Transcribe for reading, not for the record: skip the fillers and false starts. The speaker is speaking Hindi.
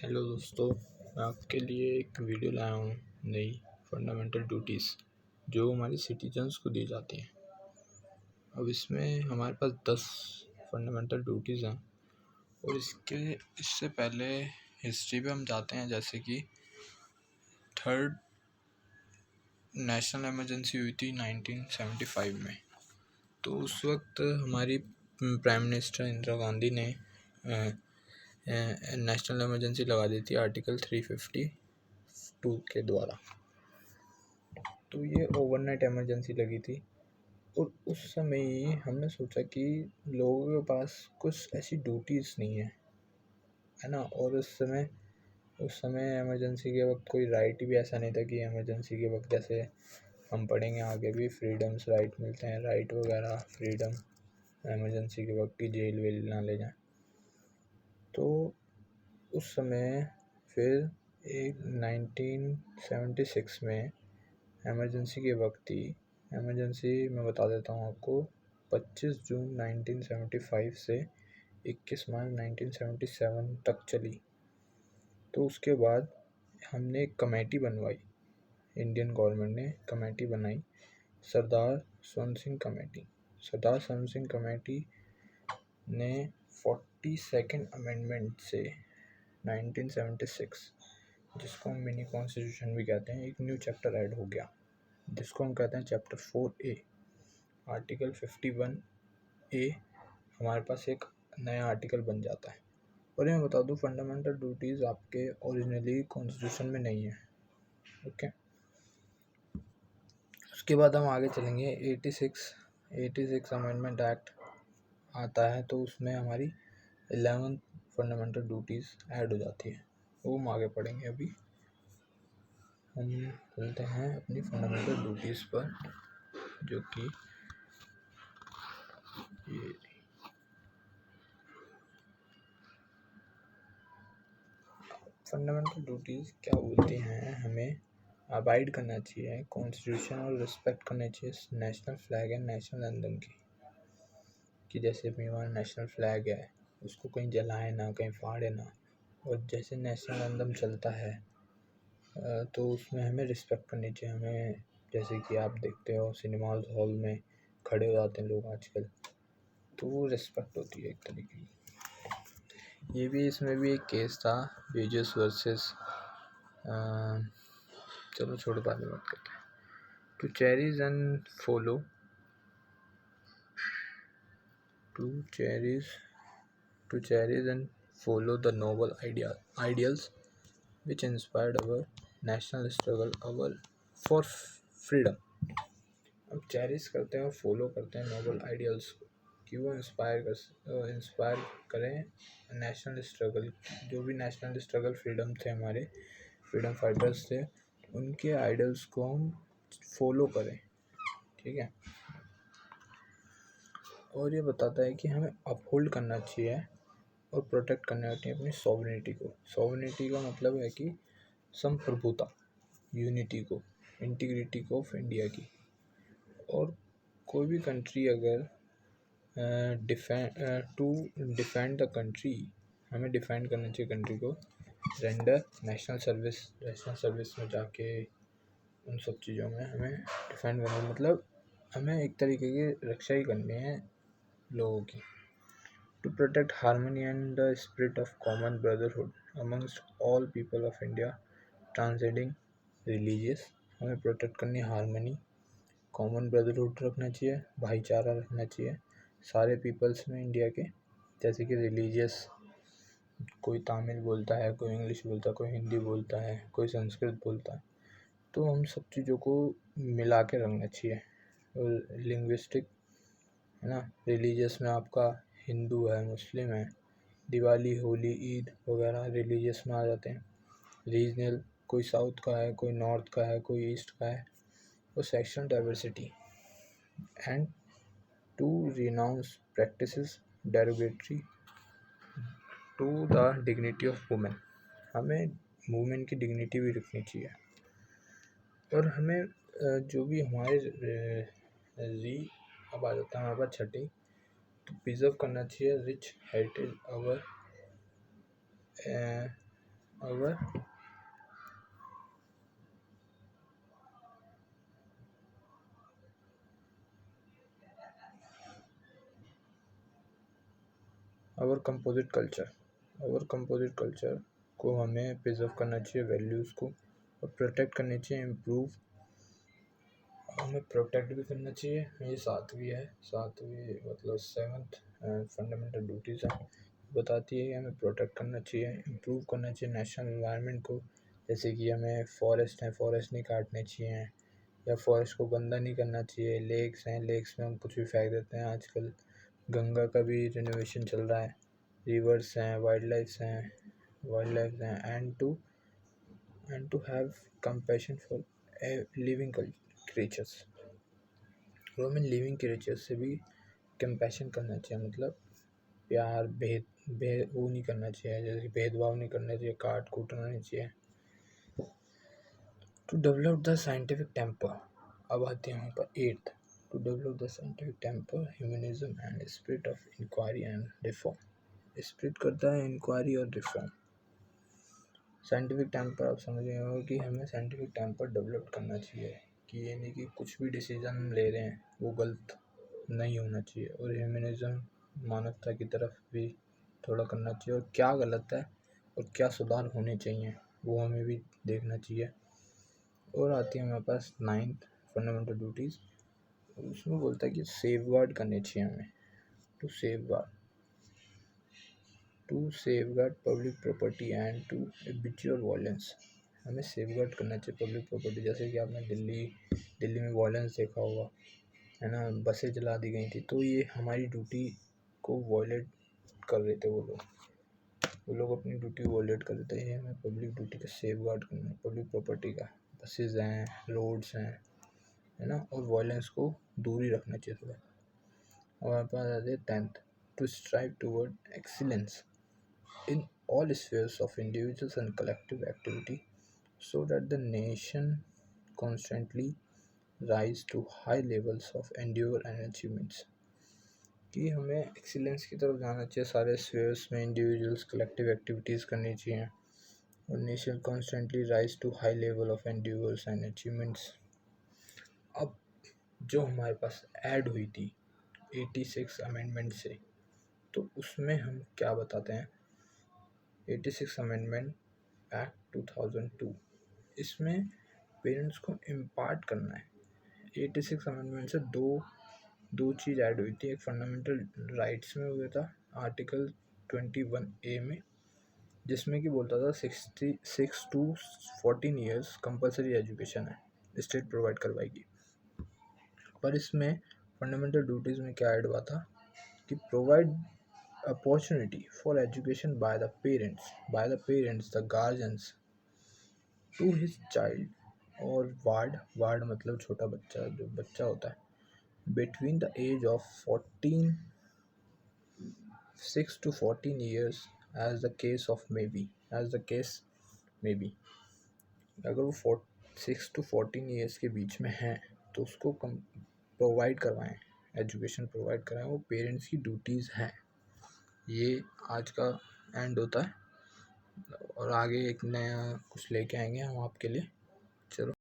हेलो दोस्तों, मैं आपके लिए एक वीडियो लाया हूँ नई फंडामेंटल ड्यूटीज़ जो हमारी सिटीजन्स को दी जाती हैं। अब इसमें हमारे पास 10 फंडामेंटल ड्यूटीज़ हैं और इससे पहले हिस्ट्री पे हम जाते हैं। जैसे कि थर्ड नेशनल इमरजेंसी हुई थी 1975 में। तो उस वक्त हमारी प्राइम मिनिस्टर इंदिरा गांधी ने नेशनल इमरजेंसी लगा दी थी आर्टिकल 352 के द्वारा। तो ये ओवरनाइट इमरजेंसी लगी थी और उस समय ही हमने सोचा कि लोगों के पास कुछ ऐसी ड्यूटीज़ नहीं है ना। और उस समय इमरजेंसी के वक्त कोई राइट भी ऐसा नहीं था कि इमरजेंसी के वक्त, जैसे हम पढ़ेंगे आगे भी, फ्रीडम्स राइट मिलते हैं, राइट वगैरह फ्रीडम इमरजेंसी के वक्त की जेल वेल ना ले जाएं। तो उस समय फिर एक 1976 में इमरजेंसी के वक्त ही, इमरजेंसी मैं बता देता हूँ आपको, 25 जून 1975 से 21 मार्च 1977 तक चली। तो उसके बाद हमने एक कमेटी बनवाई, इंडियन गवर्नमेंट ने कमेटी बनाई, सरदार स्वर्ण सिंह कमेटी। सरदार स्वर्ण सिंह कमेटी ने 42nd अमेंडमेंट से 1976, जिसको हम मिनी कॉन्स्टिट्यूशन भी कहते हैं, एक न्यू चैप्टर ऐड हो गया जिसको हम कहते हैं चैप्टर 4A। आर्टिकल 51A हमारे पास एक नया आर्टिकल बन जाता है। और मैं बता दूं, फंडामेंटल ड्यूटीज़ आपके ओरिजिनली कॉन्स्टिट्यूशन में नहीं है। ओके, उसके बाद हम आगे चलेंगे। 86 अमेंडमेंट एक्ट आता है, तो उसमें हमारी 11 फंडामेंटल ड्यूटीज़ ऐड हो जाती है, वो हम आगे पढ़ेंगे। अभी हम चलते हैं अपनी फंडामेंटल ड्यूटीज़ पर, जो कि ये फंडामेंटल ड्यूटीज़ क्या बोलती हैं। हमें अबाइड करना चाहिए कॉन्स्टिट्यूशन और रिस्पेक्ट करनी चाहिए national flag and national anthem की। कि जैसे भी हमारा नेशनल फ्लैग है, उसको कहीं जलाए ना, कहीं फाड़े ना। और जैसे नेशनल एंथम चलता है तो उसमें हमें रिस्पेक्ट करनी चाहिए। हमें, जैसे कि आप देखते हो सिनेमा हॉल में खड़े हो जाते हैं लोग आजकल, तो वो रिस्पेक्ट होती है एक तरीके की। ये भी, इसमें भी एक केस था, बेजस वर्सेस, चलो छोड़ो, बाद में बात करते हैं। To cherish and follow the noble ideals which inspired our national struggle for freedom। अब चेरिश करते हैं और फॉलो करते हैं नोबल आइडियल्स को, कि वो इंस्पायर करें नेशनल स्ट्रगल, जो भी नेशनल स्ट्रगल फ्रीडम थे, हमारे फ्रीडम फाइटर्स थे, उनके आइडियल्स को हम फॉलो करें। ठीक है। और ये बताता है कि हमें अपहोल्ड करना चाहिए और प्रोटेक्ट करना चाहिए अपनी सॉवरेनिटी को। सॉवरेनिटी का मतलब है कि संप्रभुता, यूनिटी को, इंटीग्रिटी को ऑफ इंडिया की। और कोई भी कंट्री अगर टू डिफेंड द कंट्री, हमें डिफेंड करना चाहिए कंट्री को। रेंडर नेशनल सर्विस में जाके उन सब चीज़ों में हमें डिफेंड करना, मतलब हमें एक तरीके की रक्षा ही करनी है लोगों की। To protect harmony and the spirit of common brotherhood amongst all people of India transcending religious. हमें प्रोटेक्ट करनी हारमोनी, कॉमन ब्रदरहुड रखना चाहिए, भाईचारा रखना चाहिए सारे पीपल्स में इंडिया के। जैसे कि रिलीजियस, कोई तमिल बोलता है, कोई इंग्लिश बोलता है, कोई हिंदी बोलता है, कोई संस्कृत बोलता है, तो हम सब चीज़ों को मिला के रखना चाहिए। और लिंग्विस्टिक है ना, रिलीजियस में आपका हिंदू है, मुस्लिम है, दिवाली, होली, ईद वगैरह रिलीजियस में आ जाते हैं। रीजनल, कोई साउथ का है, कोई नॉर्थ का है, कोई ईस्ट का है। और sectional diversity and to renounce practices derogatory to the dignity of women. हमें वुमेन की डिग्निटी भी रखनी चाहिए। और हमें जो भी हमारे अब आ जाता है हमारे पास छठी, तो प्रिजर्व करना चाहिए rich heritage our our composite culture को हमें प्रिजर्व करना चाहिए, वैल्यूज़ को, और प्रोटेक्ट करनी चाहिए, इम्प्रूव हमें प्रोटेक्ट भी करना चाहिए। ये सातवीं मतलब सेवंथ फंडामेंटल ड्यूटीज़ है, बताती है कि हमें प्रोटेक्ट करना चाहिए, इम्प्रूव करना चाहिए नेशनल एनवायरनमेंट को, जैसे कि हमें फॉरेस्ट नहीं काटने चाहिए, या फॉरेस्ट को गंदा नहीं करना चाहिए। लेक्स में हम कुछ भी फेंक देते हैं आजकल। गंगा का भी रिनोवेशन चल रहा है, रिवर्स हैं, वाइल्ड लाइफ हैं, and to have compassion for living creatures. और हमें लिविंग क्रिएचर्स से भी कंपैशन करना चाहिए, मतलब प्यार वो नहीं करना चाहिए, जैसे भेदभाव नहीं करना चाहिए, काट कूटना नहीं चाहिए। To develop the scientific temper, अब आते हैं यहाँ पर 8th, to develop the scientific temper, humanism and spirit of inquiry and reform. Spirit करता है इंक्वायरी और रिफॉर्म। साइंटिफिक टेम्पर, आप समझ रहे हो कि हमें साइंटिफिक टेम्पर डेवलप करना चाहिए, कि ये नहीं कि कुछ भी डिसीजन हम ले रहे हैं वो गलत नहीं होना चाहिए। और ह्यूमनिज्म, मानवता की तरफ भी थोड़ा करना चाहिए, और क्या गलत है और क्या सुधार होने चाहिए वो हमें भी देखना चाहिए। और आती है हमारे पास 9th फंडामेंटल ड्यूटीज़, उसमें बोलता है कि सेफगार्ड करने चाहिए हमें, to safeguard public property and to habitual violence. हमें सेफगार्ड करना चाहिए पब्लिक प्रॉपर्टी, जैसे कि आपने दिल्ली में वायलेंस देखा होगा, है ना, बसें जला दी गई थी, तो ये हमारी ड्यूटी को वॉयलेट कर रहे थे वो लोग अपनी ड्यूटी वॉयलेट कर रहे थे। ये हमें पब्लिक ड्यूटी का सेफगार्ड करना है, पब्लिक प्रॉपर्टी का, बसेज हैं, रोड्स हैं, है ना, और वायलेंस को दूर ही रखना चाहिए थोड़ा। और हमारे पास आते हैं 10th, to strive toward excellence in all spheres of individuals and collective activity, so that the nation constantly rise to high levels of endeavor and achievements। कि हमें एक्सीलेंस की तरफ जाना चाहिए, सारे स्फीयर्स में इंडिविजुअल्स कलेक्टिव एक्टिविटीज़ करनी चाहिए, और nation constantly rise to high level of endeavours and achievements. अब जो हमारे पास ऐड हुई थी 86 अमेंडमेंट से, तो उसमें हम क्या बताते हैं, 86 अमेंडमेंट एक्ट 2002, इसमें पेरेंट्स को इम्पार्ट करना है। 86 अमेंडमेंट से दो चीज़ ऐड हुई थी, एक फंडामेंटल राइट्स में हुआ था आर्टिकल 21A में, जिसमें कि बोलता था 6 to 14 ईयर्स कंपलसरी एजुकेशन है, स्टेट प्रोवाइड करवाएगी। पर इसमें फंडामेंटल ड्यूटीज़ में क्या ऐड हुआ था कि provide opportunity for education by the parents the guardians to his child, और वार्ड मतलब छोटा बच्चा, जो बच्चा होता है, between the age of 6 to 14 years as the case may be। अगर वो 6 to 14 ईयर्स के बीच में हैं तो उसको प्रोवाइड करवाएं, एजुकेशन प्रोवाइड कराएं, वो पेरेंट्स की ड्यूटीज़ हैं। ये आज का एंड होता है, और आगे एक नया कुछ लेके आएंगे हम आपके लिए। चलो।